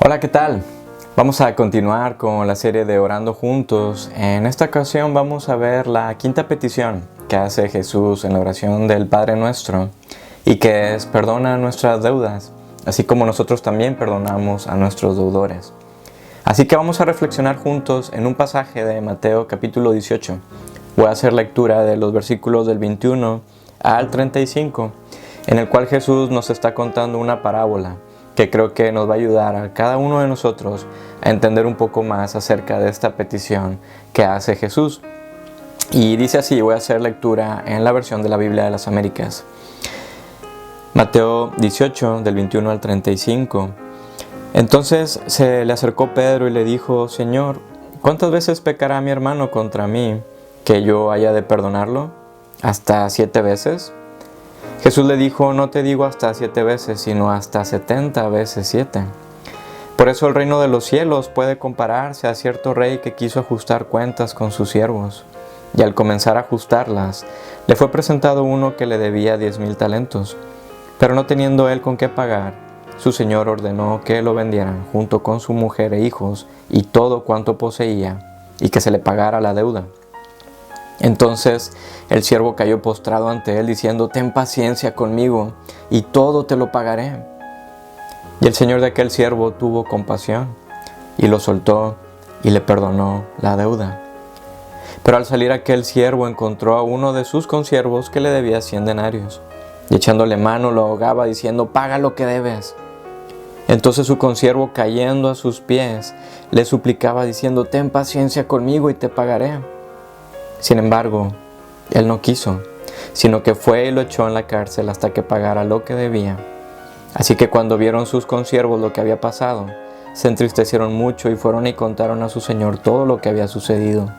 Hola, ¿qué tal? Vamos a continuar con la serie de Orando Juntos. En esta ocasión vamos a ver la quinta petición que hace Jesús en la oración del Padre Nuestro y que es: perdona nuestras deudas, así como nosotros también perdonamos a nuestros deudores. Así que vamos a reflexionar juntos en un pasaje de Mateo capítulo 18. Voy a hacer lectura de los versículos del 21 al 35, en el cual Jesús nos está contando una parábola que creo que nos va a ayudar a cada uno de nosotros a entender un poco más acerca de esta petición que hace Jesús. Y dice así, voy a hacer lectura en la versión de la Biblia de las Américas. Mateo 18, del 21 al 35. Entonces se le acercó Pedro y le dijo: Señor, ¿cuántas veces pecará mi hermano contra mí que yo haya de perdonarlo? ¿Hasta 7 veces? Jesús le dijo: no te digo hasta 7 veces, sino hasta 70 veces 7. Por eso el reino de los cielos puede compararse a cierto rey que quiso ajustar cuentas con sus siervos. Y al comenzar a ajustarlas, le fue presentado uno que le debía 10,000 talentos. Pero no teniendo él con qué pagar, su señor ordenó que lo vendieran junto con su mujer e hijos y todo cuanto poseía, y que se le pagara la deuda. Entonces el siervo cayó postrado ante él diciendo: ten paciencia conmigo y todo te lo pagaré. Y el señor de aquel siervo tuvo compasión y lo soltó y le perdonó la deuda. Pero al salir aquel siervo encontró a uno de sus consiervos que le debía 100 denarios y echándole mano lo ahogaba diciendo: paga lo que debes. Entonces su consiervo, cayendo a sus pies, le suplicaba diciendo: ten paciencia conmigo y te pagaré. Sin embargo, él no quiso, sino que fue y lo echó en la cárcel hasta que pagara lo que debía. Así que cuando vieron sus consiervos lo que había pasado, se entristecieron mucho y fueron y contaron a su señor todo lo que había sucedido.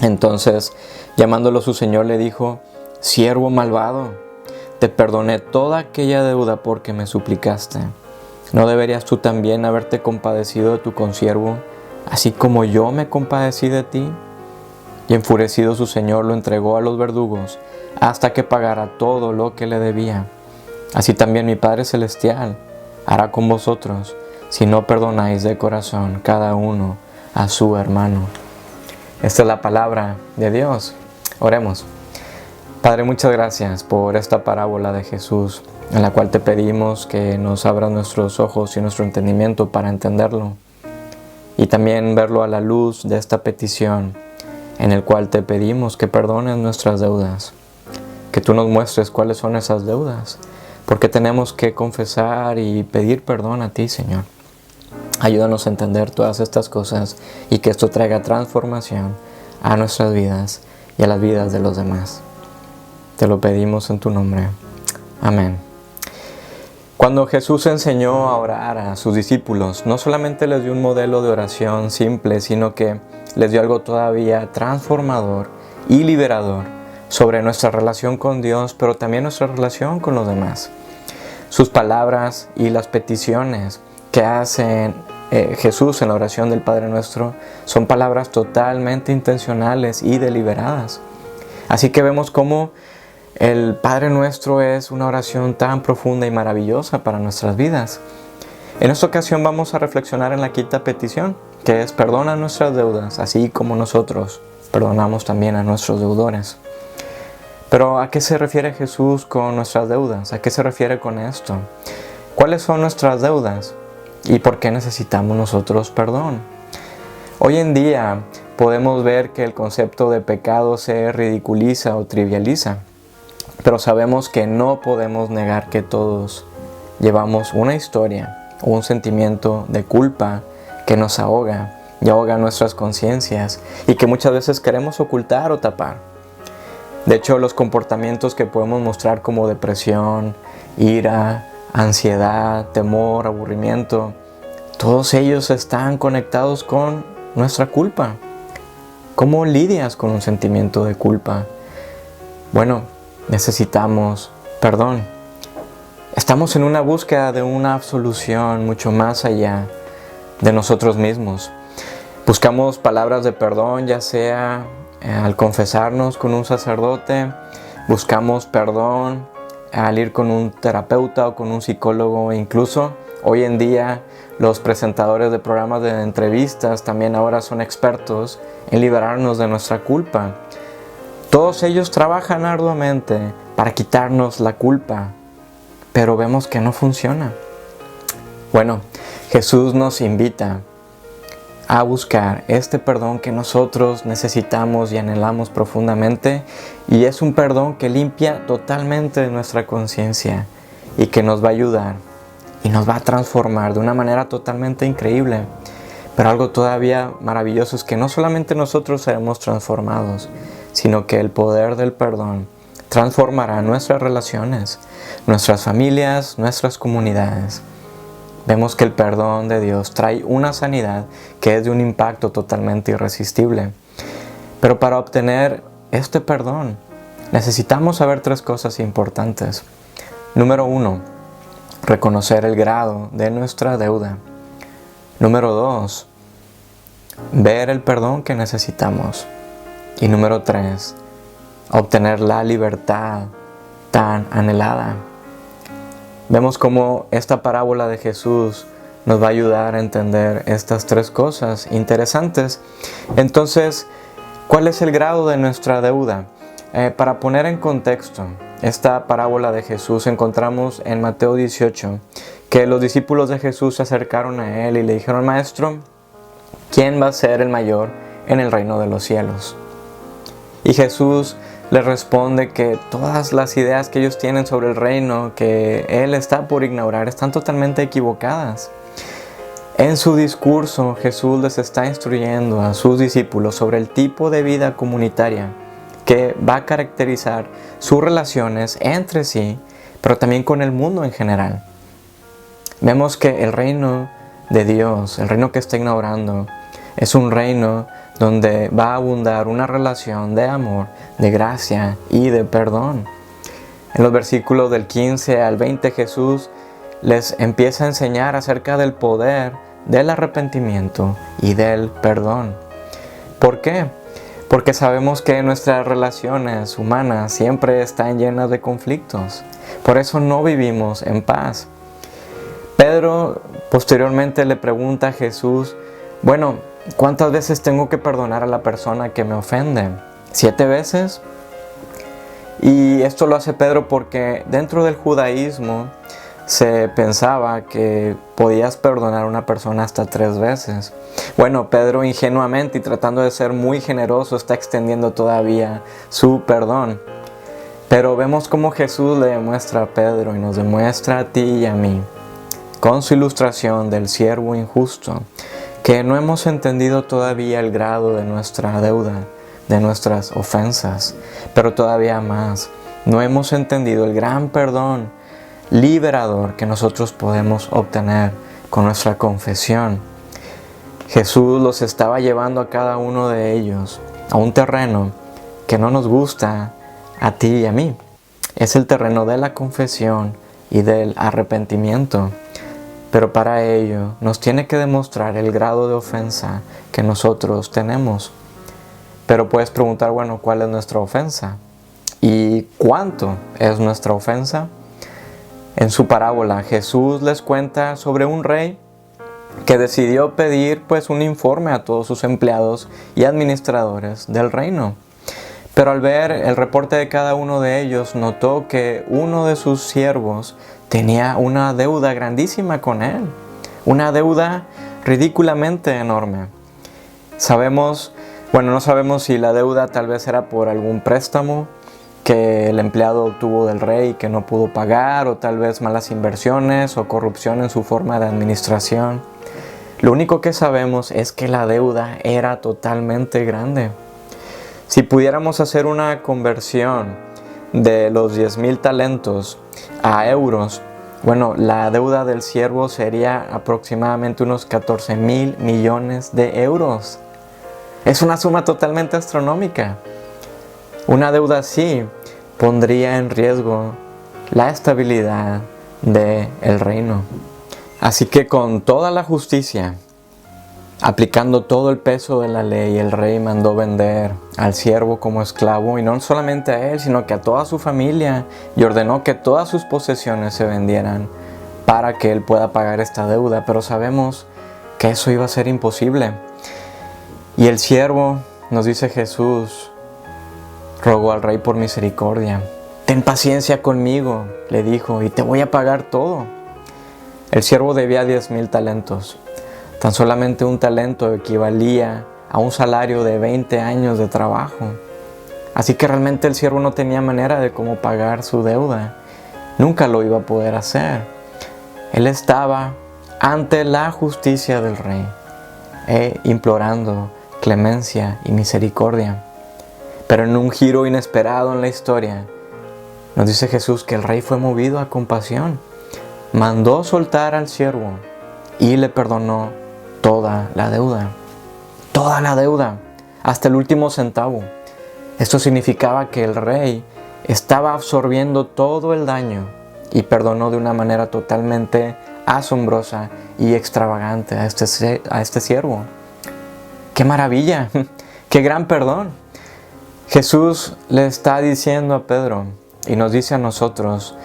Entonces, llamándolo su señor, le dijo: siervo malvado, te perdoné toda aquella deuda porque me suplicaste. ¿No deberías tú también haberte compadecido de tu consiervo, así como yo me compadecí de ti? Y enfurecido su señor lo entregó a los verdugos hasta que pagara todo lo que le debía. Así también mi Padre Celestial hará con vosotros si no perdonáis de corazón cada uno a su hermano. Esta es la palabra de Dios. Oremos. Padre, muchas gracias por esta parábola de Jesús, en la cual te pedimos que nos abras nuestros ojos y nuestro entendimiento para entenderlo, y también verlo a la luz de esta petición, en el cual te pedimos que perdones nuestras deudas, que tú nos muestres cuáles son esas deudas, porque tenemos que confesar y pedir perdón a ti, Señor. Ayúdanos a entender todas estas cosas y que esto traiga transformación a nuestras vidas y a las vidas de los demás. Te lo pedimos en tu nombre. Amén. Cuando Jesús enseñó a orar a sus discípulos, no solamente les dio un modelo de oración simple, sino que les dio algo todavía transformador y liberador sobre nuestra relación con Dios, pero también nuestra relación con los demás. Sus palabras y las peticiones que hace Jesús en la oración del Padre Nuestro son palabras totalmente intencionales y deliberadas. Así que vemos cómo el Padre Nuestro es una oración tan profunda y maravillosa para nuestras vidas. En esta ocasión vamos a reflexionar en la quinta petición, que es: perdona nuestras deudas, así como nosotros perdonamos también a nuestros deudores. Pero ¿a qué se refiere Jesús con nuestras deudas? ¿A qué se refiere con esto? ¿Cuáles son nuestras deudas? ¿Y por qué necesitamos nosotros perdón? Hoy en día podemos ver que el concepto de pecado se ridiculiza o trivializa, pero sabemos que no podemos negar que todos llevamos una historia o un sentimiento de culpa que nos ahoga y ahoga nuestras conciencias y que muchas veces queremos ocultar o tapar. De hecho, los comportamientos que podemos mostrar como depresión, ira, ansiedad, temor, aburrimiento, todos ellos están conectados con nuestra culpa. ¿Cómo lidias con un sentimiento de culpa? Bueno, necesitamos perdón. Estamos en una búsqueda de una absolución mucho más allá de nosotros mismos. Buscamos palabras de perdón, ya sea al confesarnos con un sacerdote, buscamos perdón al ir con un terapeuta o con un psicólogo, incluso Hoy en día los presentadores de programas de entrevistas también ahora son expertos en liberarnos de nuestra culpa. Todos ellos trabajan arduamente para quitarnos la culpa, pero vemos que no funciona. Bueno, Jesús nos invita a buscar este perdón que nosotros necesitamos y anhelamos profundamente, y es un perdón que limpia totalmente nuestra conciencia y que nos va a ayudar y nos va a transformar de una manera totalmente increíble. Pero algo todavía maravilloso es que no solamente nosotros seremos transformados, sino que el poder del perdón transformará nuestras relaciones, nuestras familias, nuestras comunidades. Vemos que el perdón de Dios trae una sanidad que es de un impacto totalmente irresistible. Pero para obtener este perdón, necesitamos saber 3 cosas importantes. Número 1, reconocer el grado de nuestra deuda. Número 2, ver el perdón que necesitamos. Y número 3, obtener la libertad tan anhelada. Vemos cómo esta parábola de Jesús nos va a ayudar a entender estas 3 cosas interesantes. Entonces, ¿cuál es el grado de nuestra deuda? Para poner en contexto esta parábola de Jesús, encontramos en Mateo 18 que los discípulos de Jesús se acercaron a Él y le dijeron: Maestro, ¿quién va a ser el mayor en el reino de los cielos? Y Jesús les responde que todas las ideas que ellos tienen sobre el reino que Él está por ignorar están totalmente equivocadas. En su discurso, Jesús les está instruyendo a sus discípulos sobre el tipo de vida comunitaria que va a caracterizar sus relaciones entre sí, pero también con el mundo en general. Vemos que el reino de Dios, el reino que está ignorando, es un reino donde va a abundar una relación de amor, de gracia y de perdón. En los versículos del 15 al 20 Jesús les empieza a enseñar acerca del poder del arrepentimiento y del perdón. ¿Por qué? Porque sabemos que nuestras relaciones humanas siempre están llenas de conflictos. Por eso no vivimos en paz. Pedro posteriormente le pregunta a Jesús: bueno, ¿cuántas veces tengo que perdonar a la persona que me ofende? ¿7 veces? Y esto lo hace Pedro porque dentro del judaísmo se pensaba que podías perdonar a una persona hasta 3 veces. Bueno, Pedro ingenuamente y tratando de ser muy generoso está extendiendo todavía su perdón. Pero vemos cómo Jesús le demuestra a Pedro y nos demuestra a ti y a mí, con su ilustración del siervo injusto, que no hemos entendido todavía el grado de nuestra deuda, de nuestras ofensas, pero todavía más, no hemos entendido el gran perdón liberador que nosotros podemos obtener con nuestra confesión. Jesús los estaba llevando a cada uno de ellos a un terreno que no nos gusta a ti y a mí. Es el terreno de la confesión y del arrepentimiento. Pero para ello nos tiene que demostrar el grado de ofensa que nosotros tenemos. Pero puedes preguntar, bueno, ¿cuál es nuestra ofensa? ¿Y cuánto es nuestra ofensa? En su parábola, Jesús les cuenta sobre un rey que decidió pedir un informe a todos sus empleados y administradores del reino. Pero al ver el reporte de cada uno de ellos, notó que uno de sus siervos tenía una deuda grandísima con él, una deuda ridículamente enorme. No sabemos si la deuda tal vez era por algún préstamo que el empleado obtuvo del rey y que no pudo pagar, o tal vez malas inversiones o corrupción en su forma de administración. Lo único que sabemos es que la deuda era totalmente grande. Si pudiéramos hacer una conversión de los 10,000 talentos a euros, la deuda del siervo sería aproximadamente unos 14,000 millones de euros. Es una suma totalmente astronómica. Una deuda así pondría en riesgo la estabilidad del reino. Así que con toda la justicia, aplicando todo el peso de la ley, el rey mandó vender al siervo como esclavo, y no solamente a él, sino que a toda su familia, y ordenó que todas sus posesiones se vendieran para que él pueda pagar esta deuda, pero sabemos que eso iba a ser imposible. Y el siervo, nos dice Jesús, rogó al rey por misericordia. Ten paciencia conmigo, le dijo, y te voy a pagar todo. El siervo debía 10,000 talentos. Tan solamente un talento equivalía a un salario de 20 años de trabajo. Así que realmente el siervo no tenía manera de cómo pagar su deuda. Nunca lo iba a poder hacer. Él estaba ante la justicia del rey, implorando clemencia y misericordia. Pero en un giro inesperado en la historia, nos dice Jesús que el rey fue movido a compasión. Mandó soltar al siervo y le perdonó toda la deuda. Toda la deuda, hasta el último centavo. Esto significaba que el rey estaba absorbiendo todo el daño y perdonó de una manera totalmente asombrosa y extravagante a este siervo. ¡Qué maravilla! ¡Qué gran perdón! Jesús le está diciendo a Pedro y nos dice a nosotros: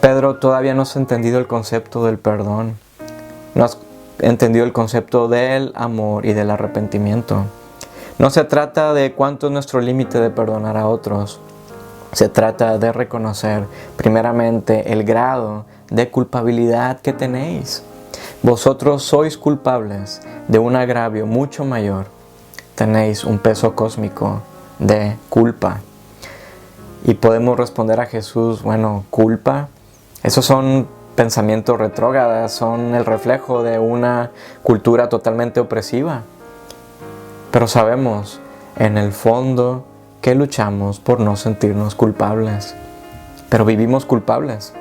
Pedro, todavía no has entendido el concepto del perdón. No has entendido el concepto del amor y del arrepentimiento. No se trata de cuánto es nuestro límite de perdonar a otros. Se trata de reconocer primeramente el grado de culpabilidad que tenéis. Vosotros sois culpables de un agravio mucho mayor. Tenéis un peso cósmico de culpa. Y podemos responder a Jesús: bueno, ¿culpa? Esos son pensamientos retrógradas, son el reflejo de una cultura totalmente opresiva. Pero sabemos, en el fondo, que luchamos por no sentirnos culpables. Pero vivimos culpables.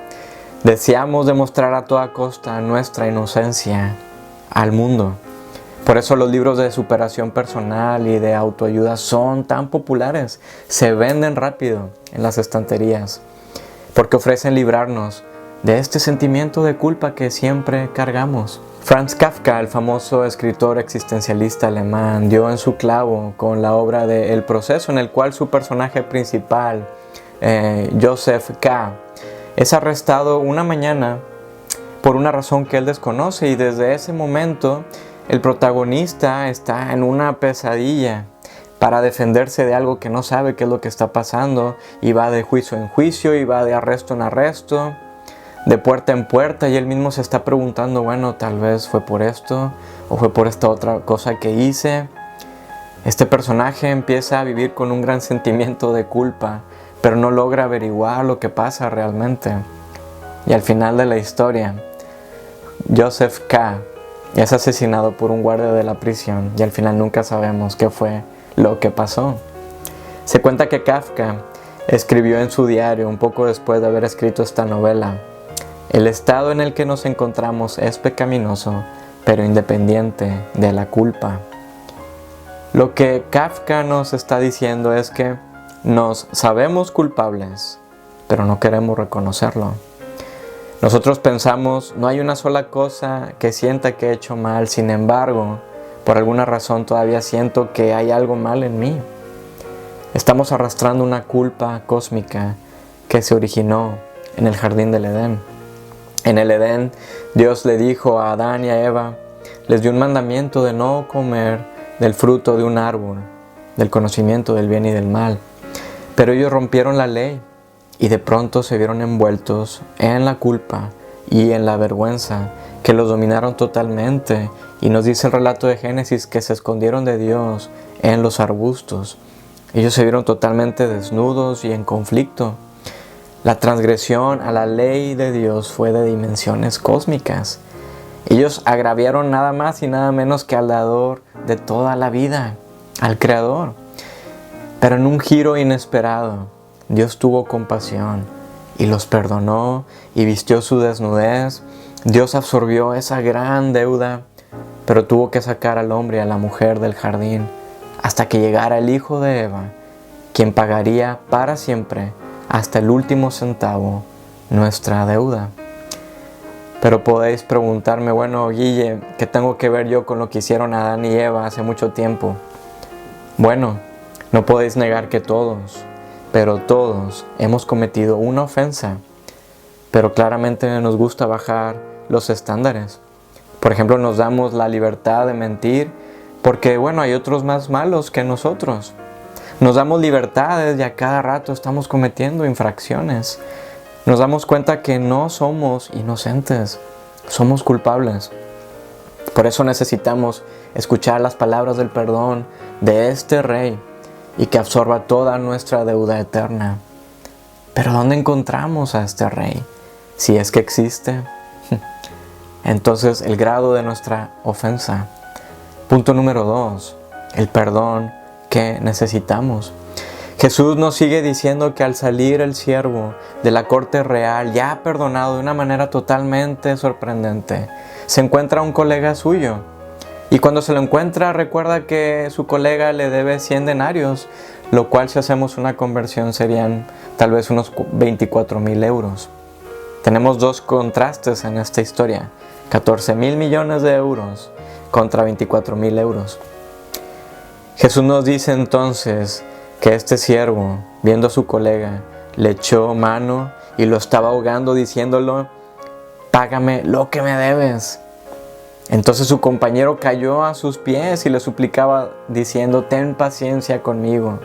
Deseamos demostrar a toda costa nuestra inocencia al mundo. Por eso los libros de superación personal y de autoayuda son tan populares. Se venden rápido en las estanterías, porque ofrecen librarnos de este sentimiento de culpa que siempre cargamos. Franz Kafka, el famoso escritor existencialista alemán, dio en su clavo con la obra de El proceso, en el cual su personaje principal, Joseph K., es arrestado una mañana por una razón que él desconoce, y desde ese momento el protagonista está en una pesadilla para defenderse de algo que no sabe qué es lo que está pasando, y va de juicio en juicio, y va de arresto en arresto, de puerta en puerta, y él mismo se está preguntando: bueno, tal vez fue por esto o fue por esta otra cosa que hice. Este personaje empieza a vivir con un gran sentimiento de culpa, pero no logra averiguar lo que pasa realmente. Y al final de la historia, Joseph K. es asesinado por un guardia de la prisión, y al final nunca sabemos qué fue lo que pasó. Se cuenta que Kafka escribió en su diario, un poco después de haber escrito esta novela: el estado en el que nos encontramos es pecaminoso, pero independiente de la culpa. Lo que Kafka nos está diciendo es que nos sabemos culpables, pero no queremos reconocerlo. Nosotros pensamos: no hay una sola cosa que sienta que he hecho mal, sin embargo, por alguna razón todavía siento que hay algo mal en mí. Estamos arrastrando una culpa cósmica que se originó en el jardín del Edén. En el Edén, Dios le dijo a Adán y a Eva, les dio un mandamiento de no comer del fruto de un árbol, del conocimiento del bien y del mal. Pero ellos rompieron la ley y de pronto se vieron envueltos en la culpa y en la vergüenza que los dominaron totalmente. Y nos dice el relato de Génesis que se escondieron de Dios en los arbustos. Ellos se vieron totalmente desnudos y en conflicto. La transgresión a la ley de Dios fue de dimensiones cósmicas. Ellos agraviaron nada más y nada menos que al dador de toda la vida, al Creador. Pero en un giro inesperado, Dios tuvo compasión y los perdonó y vistió su desnudez. Dios absorbió esa gran deuda, pero tuvo que sacar al hombre y a la mujer del jardín hasta que llegara el hijo de Eva, quien pagaría para siempre, hasta el último centavo, nuestra deuda. Pero podéis preguntarme: bueno, Guille, ¿qué tengo que ver yo con lo que hicieron Adán y Eva hace mucho tiempo? Bueno, no podéis negar que todos, pero todos hemos cometido una ofensa. pero claramente nos gusta bajar los estándares. Por ejemplo, nos damos la libertad de mentir porque, hay otros más malos que nosotros. Nos damos libertades y a cada rato estamos cometiendo infracciones. Nos damos cuenta que no somos inocentes, somos culpables. Por eso necesitamos escuchar las palabras del perdón de este Rey y que absorba toda nuestra deuda eterna. Pero ¿dónde encontramos a este Rey? Si es que existe. Entonces, el grado de nuestra ofensa. Punto número 2, el perdón que necesitamos. Jesús nos sigue diciendo que al salir el siervo de la corte real, ya perdonado de una manera totalmente sorprendente, se encuentra un colega suyo. Y cuando se lo encuentra, recuerda que su colega le debe 100 denarios, lo cual, si hacemos una conversión, serían tal vez unos 24,000 euros. Tenemos dos contrastes en esta historia: 14,000 millones de euros contra 24,000 euros. Jesús nos dice entonces que este siervo, viendo a su colega, le echó mano y lo estaba ahogando diciéndolo: págame lo que me debes. Entonces su compañero cayó a sus pies y le suplicaba diciendo: ten paciencia conmigo,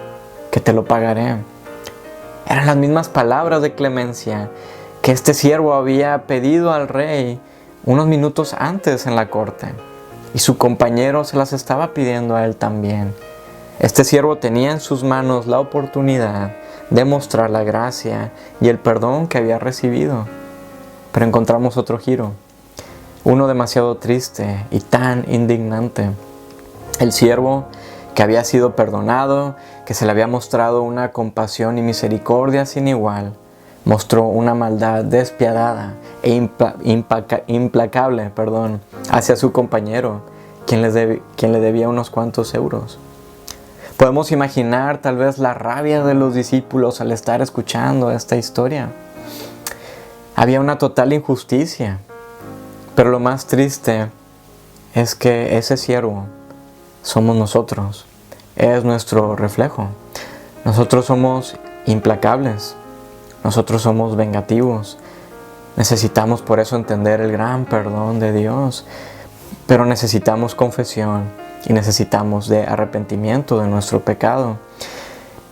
que te lo pagaré. Eran las mismas palabras de clemencia que este siervo había pedido al rey unos minutos antes en la corte, y su compañero se las estaba pidiendo a él también. Este siervo tenía en sus manos la oportunidad de mostrar la gracia y el perdón que había recibido. Pero encontramos otro giro, uno demasiado triste y tan indignante. El siervo que había sido perdonado, que se le había mostrado una compasión y misericordia sin igual, mostró una maldad despiadada e implacable hacia su compañero, quien le debía unos cuantos euros. Podemos imaginar tal vez la rabia de los discípulos al estar escuchando esta historia. Había una total injusticia, pero lo más triste es que ese siervo somos nosotros, es nuestro reflejo. Nosotros somos implacables, nosotros somos vengativos. Necesitamos por eso entender el gran perdón de Dios, pero necesitamos confesión y necesitamos de arrepentimiento de nuestro pecado.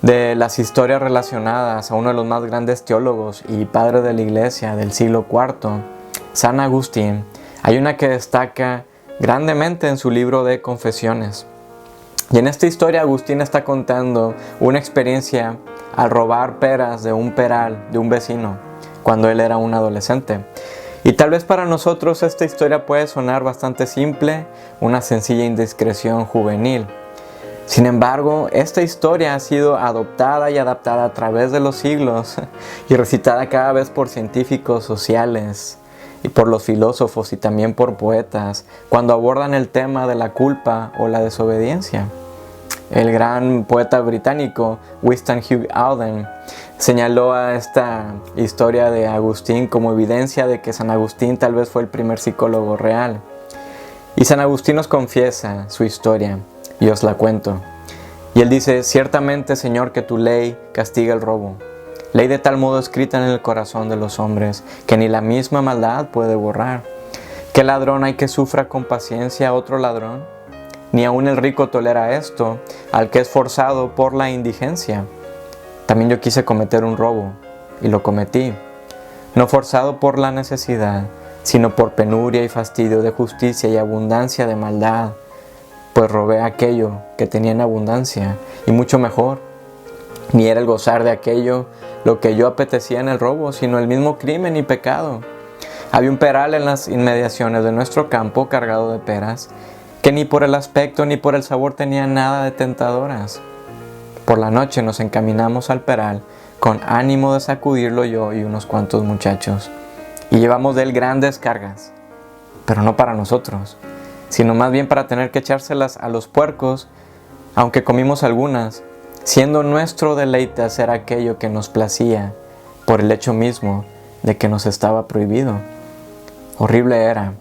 De las historias relacionadas a uno de los más grandes teólogos y padre de la iglesia del siglo IV, San Agustín, hay una que destaca grandemente en su libro de Confesiones. Y en esta historia Agustín está contando una experiencia al robar peras de un peral de un vecino cuando él era un adolescente. Y tal vez para nosotros esta historia puede sonar bastante simple, una sencilla indiscreción juvenil. Sin embargo, esta historia ha sido adoptada y adaptada a través de los siglos y recitada cada vez por científicos sociales y por los filósofos y también por poetas cuando abordan el tema de la culpa o la desobediencia. El gran poeta británico Winston Hugh Auden señaló a esta historia de Agustín como evidencia de que San Agustín tal vez fue el primer psicólogo real. Y San Agustín nos confiesa su historia, y os la cuento. Y él dice: ciertamente, Señor, que tu ley castiga el robo, ley de tal modo escrita en el corazón de los hombres, que ni la misma maldad puede borrar. ¿Qué ladrón hay que sufra con paciencia a otro ladrón? Ni aun el rico tolera esto, al que es forzado por la indigencia. También yo quise cometer un robo, y lo cometí, no forzado por la necesidad, sino por penuria y fastidio de justicia y abundancia de maldad, pues robé aquello que tenía en abundancia, y mucho mejor. Ni era el gozar de aquello lo que yo apetecía en el robo, sino el mismo crimen y pecado. Había un peral en las inmediaciones de nuestro campo cargado de peras, que ni por el aspecto ni por el sabor tenía nada de tentadoras. Por la noche nos encaminamos al peral con ánimo de sacudirlo yo y unos cuantos muchachos, y llevamos de él grandes cargas, pero no para nosotros, sino más bien para tener que echárselas a los puercos, aunque comimos algunas, siendo nuestro deleite hacer aquello que nos placía por el hecho mismo de que nos estaba prohibido. Horrible era,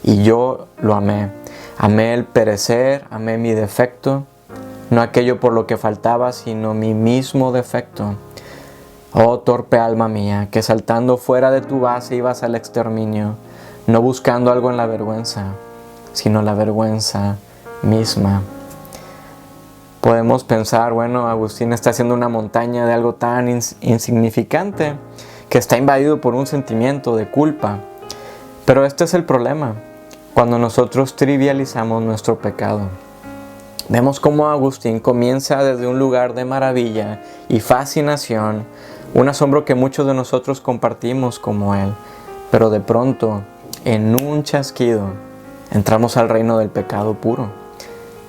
y yo lo amé. Amé el perecer, amé mi defecto, no aquello por lo que faltaba, sino mi mismo defecto. Oh torpe alma mía, que saltando fuera de tu base ibas al exterminio, no buscando algo en la vergüenza, sino la vergüenza misma. Podemos pensar, bueno, Agustín está haciendo una montaña de algo tan insignificante que está invadido por un sentimiento de culpa. Pero este es el problema, cuando nosotros trivializamos nuestro pecado. Vemos cómo Agustín comienza desde un lugar de maravilla y fascinación, un asombro que muchos de nosotros compartimos como él, pero de pronto, en un chasquido, entramos al reino del pecado puro.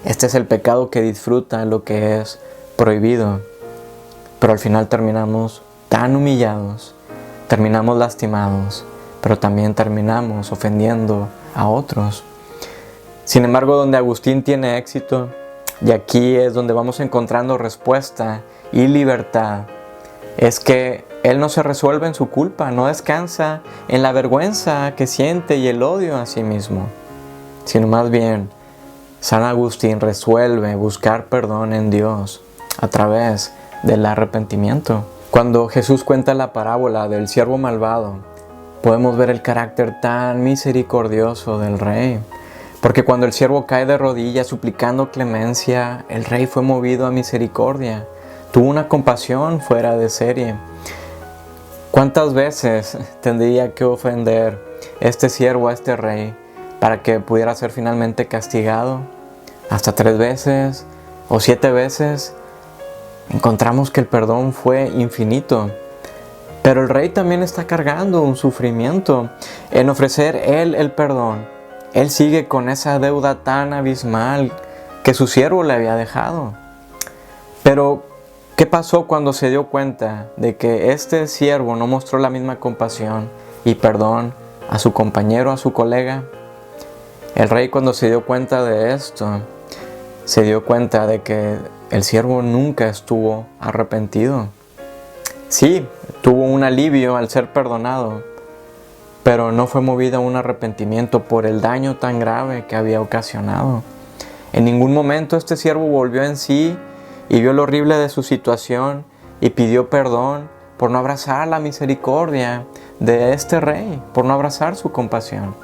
Este es el pecado que disfruta lo que es prohibido, pero al final terminamos tan humillados, terminamos lastimados, pero también terminamos ofendiendo a otros. Sin embargo, donde Agustín tiene éxito, y aquí es donde vamos encontrando respuesta y libertad, es que él no se resuelve en su culpa, no descansa en la vergüenza que siente y el odio a sí mismo, sino más bien, San Agustín resuelve buscar perdón en Dios a través del arrepentimiento. Cuando Jesús cuenta la parábola del siervo malvado, podemos ver el carácter tan misericordioso del rey. Porque cuando el siervo cae de rodillas suplicando clemencia, el rey fue movido a misericordia. Tuvo una compasión fuera de serie. ¿Cuántas veces tendría que ofender este siervo a este rey para que pudiera ser finalmente castigado? Hasta 3 veces o 7 veces. Encontramos que el perdón fue infinito. Pero el rey también está cargando un sufrimiento en ofrecer él el perdón. Él sigue con esa deuda tan abismal que su siervo le había dejado. Pero, ¿qué pasó cuando se dio cuenta de que este siervo no mostró la misma compasión y perdón a su compañero, a su colega? El rey, cuando se dio cuenta de esto, se dio cuenta de que el siervo nunca estuvo arrepentido. Sí, tuvo un alivio al ser perdonado, pero no fue movido a un arrepentimiento por el daño tan grave que había ocasionado. En ningún momento este siervo volvió en sí y vio lo horrible de su situación y pidió perdón por no abrazar la misericordia de este rey, por no abrazar su compasión.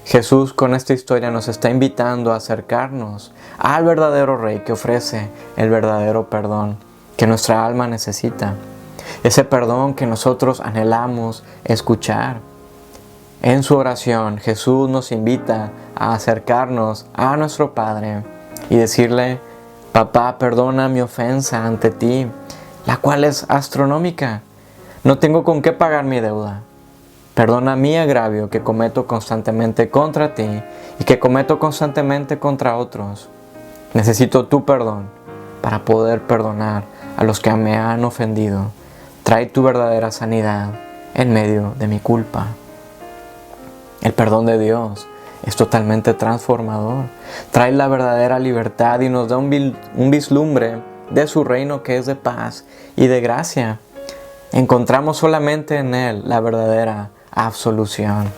Jesús con esta historia nos está invitando a acercarnos al verdadero rey que ofrece el verdadero perdón que nuestra alma necesita. Ese perdón que nosotros anhelamos escuchar. En su oración, Jesús nos invita a acercarnos a nuestro Padre y decirle: Papá, perdona mi ofensa ante ti, la cual es astronómica. No tengo con qué pagar mi deuda. Perdona mi agravio que cometo constantemente contra ti y que cometo constantemente contra otros. Necesito tu perdón para poder perdonar a los que me han ofendido. Trae tu verdadera sanidad en medio de mi culpa. El perdón de Dios es totalmente transformador. Trae la verdadera libertad y nos da un vislumbre de su reino que es de paz y de gracia. Encontramos solamente en Él la verdadera absolución.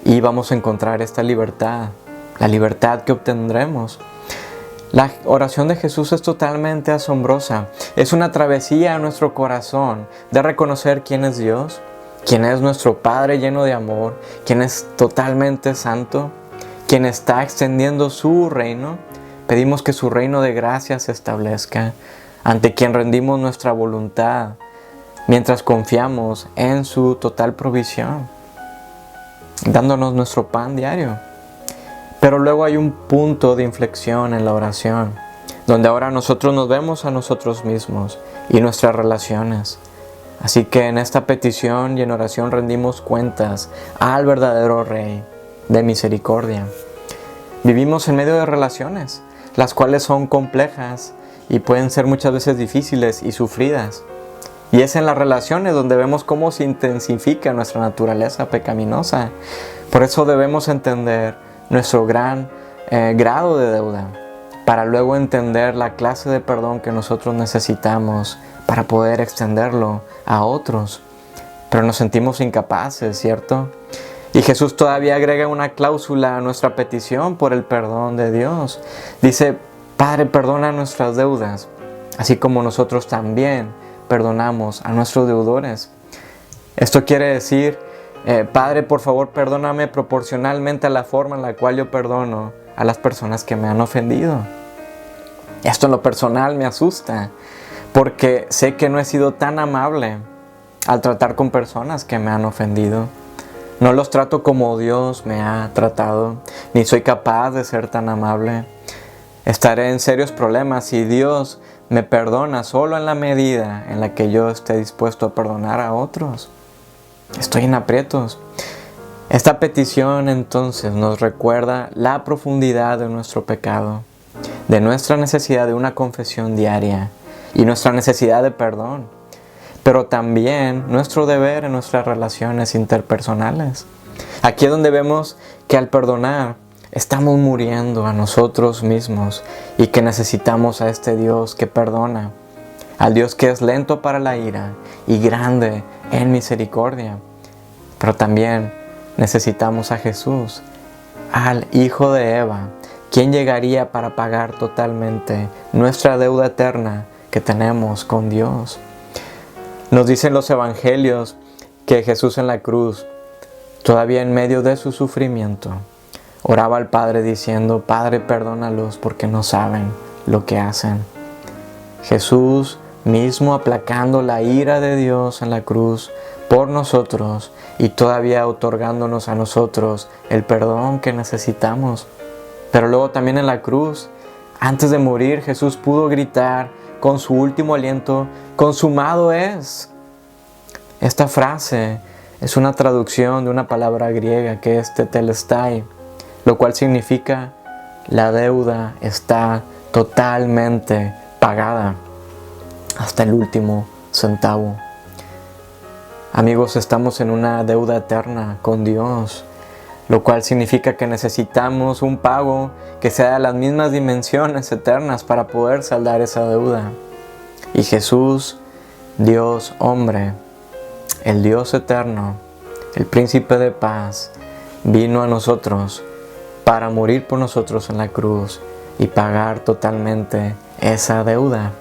Y vamos a encontrar esta libertad, la libertad que obtendremos. La oración de Jesús es totalmente asombrosa. Es una travesía a nuestro corazón de reconocer quién es Dios, quién es nuestro Padre lleno de amor, quién es totalmente santo, quien está extendiendo su reino. Pedimos que su reino de gracia se establezca, ante quien rendimos nuestra voluntad, mientras confiamos en su total provisión, dándonos nuestro pan diario. Pero luego hay un punto de inflexión en la oración, donde ahora nosotros nos vemos a nosotros mismos y nuestras relaciones. Así que en esta petición y en oración rendimos cuentas al verdadero Rey de misericordia. Vivimos en medio de relaciones, las cuales son complejas y pueden ser muchas veces difíciles y sufridas. Y es en las relaciones donde vemos cómo se intensifica nuestra naturaleza pecaminosa. Por eso debemos entender nuestro gran grado de deuda, para luego entender la clase de perdón que nosotros necesitamos para poder extenderlo a otros. Pero nos sentimos incapaces, ¿cierto? Y Jesús todavía agrega una cláusula a nuestra petición por el perdón de Dios. Dice: Padre, perdona nuestras deudas, así como nosotros también perdonamos a nuestros deudores. Esto quiere decir, Padre, por favor, perdóname proporcionalmente a la forma en la cual yo perdono a las personas que me han ofendido. Esto en lo personal me asusta, porque sé que no he sido tan amable al tratar con personas que me han ofendido. No los trato como Dios me ha tratado, ni soy capaz de ser tan amable. Estaré en serios problemas si Dios me perdona solo en la medida en la que yo esté dispuesto a perdonar a otros. Estoy en aprietos. Esta petición entonces nos recuerda la profundidad de nuestro pecado, de nuestra necesidad de una confesión diaria y nuestra necesidad de perdón, pero también nuestro deber en nuestras relaciones interpersonales. Aquí es donde vemos que al perdonar estamos muriendo a nosotros mismos y que necesitamos a este Dios que perdona, al Dios que es lento para la ira y grande en misericordia. Pero también necesitamos a Jesús, al Hijo de Eva, quien llegaría para pagar totalmente nuestra deuda eterna que tenemos con Dios. Nos dicen los evangelios que Jesús en la cruz, todavía en medio de su sufrimiento, oraba al Padre diciendo, Padre, perdónalos porque no saben lo que hacen. Jesús mismo aplacando la ira de Dios en la cruz por nosotros y todavía otorgándonos a nosotros el perdón que necesitamos. Pero luego también en la cruz, antes de morir, Jesús pudo gritar con su último aliento, consumado es. Esta frase es una traducción de una palabra griega que es tetelestai, lo cual significa la deuda está totalmente pagada hasta el último centavo. Amigos, estamos en una deuda eterna con Dios, lo cual significa que necesitamos un pago que sea de las mismas dimensiones eternas para poder saldar esa deuda. Y Jesús, Dios hombre, el Dios eterno, el príncipe de paz, vino a nosotros para morir por nosotros en la cruz y pagar totalmente esa deuda.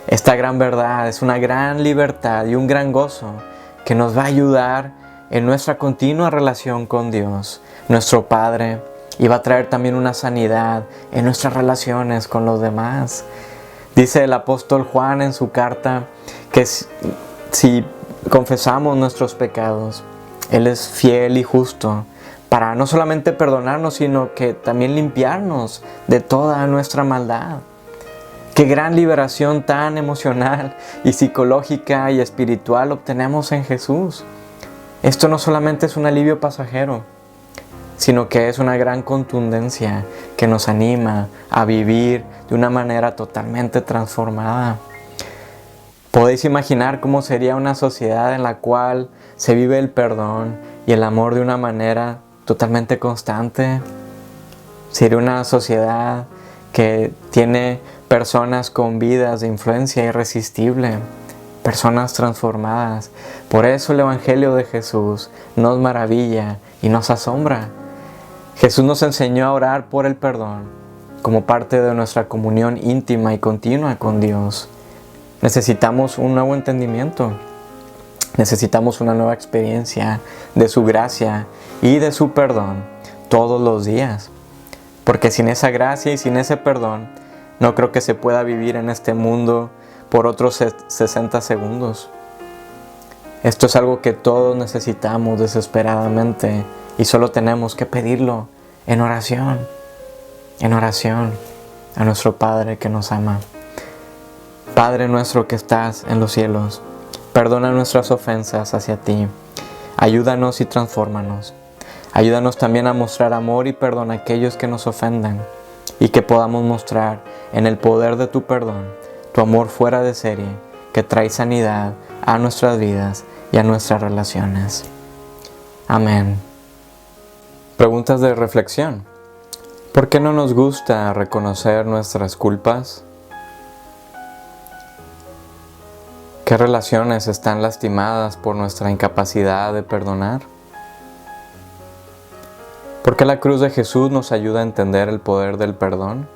Esta gran verdad es una gran libertad y un gran gozo que nos va a ayudar en nuestra continua relación con Dios, nuestro Padre, y va a traer también una sanidad en nuestras relaciones con los demás. Dice el apóstol Juan en su carta que si confesamos nuestros pecados, Él es fiel y justo para no solamente perdonarnos, sino que también limpiarnos de toda nuestra maldad. Qué gran liberación tan emocional y psicológica y espiritual obtenemos en Jesús. Esto no solamente es un alivio pasajero, sino que es una gran contundencia que nos anima a vivir de una manera totalmente transformada. ¿Podéis imaginar cómo sería una sociedad en la cual se vive el perdón y el amor de una manera totalmente constante? Sería una sociedad que tiene personas con vidas de influencia irresistible, personas transformadas. Por eso el Evangelio de Jesús nos maravilla y nos asombra. Jesús nos enseñó a orar por el perdón como parte de nuestra comunión íntima y continua con Dios. Necesitamos un nuevo entendimiento. Necesitamos una nueva experiencia de su gracia y de su perdón todos los días. Porque sin esa gracia y sin ese perdón, no creo que se pueda vivir en este mundo por otros 60 segundos. Esto es algo que todos necesitamos desesperadamente y solo tenemos que pedirlo en oración a nuestro Padre que nos ama. Padre nuestro que estás en los cielos, perdona nuestras ofensas hacia ti. Ayúdanos y transfórmanos. Ayúdanos también a mostrar amor y perdón a aquellos que nos ofendan y que podamos mostrar en el poder de tu perdón tu amor fuera de serie que trae sanidad a nuestras vidas y a nuestras relaciones. Amén. Preguntas de reflexión. ¿Por qué no nos gusta reconocer nuestras culpas? ¿Qué relaciones están lastimadas por nuestra incapacidad de perdonar? ¿Por qué la cruz de Jesús nos ayuda a entender el poder del perdón?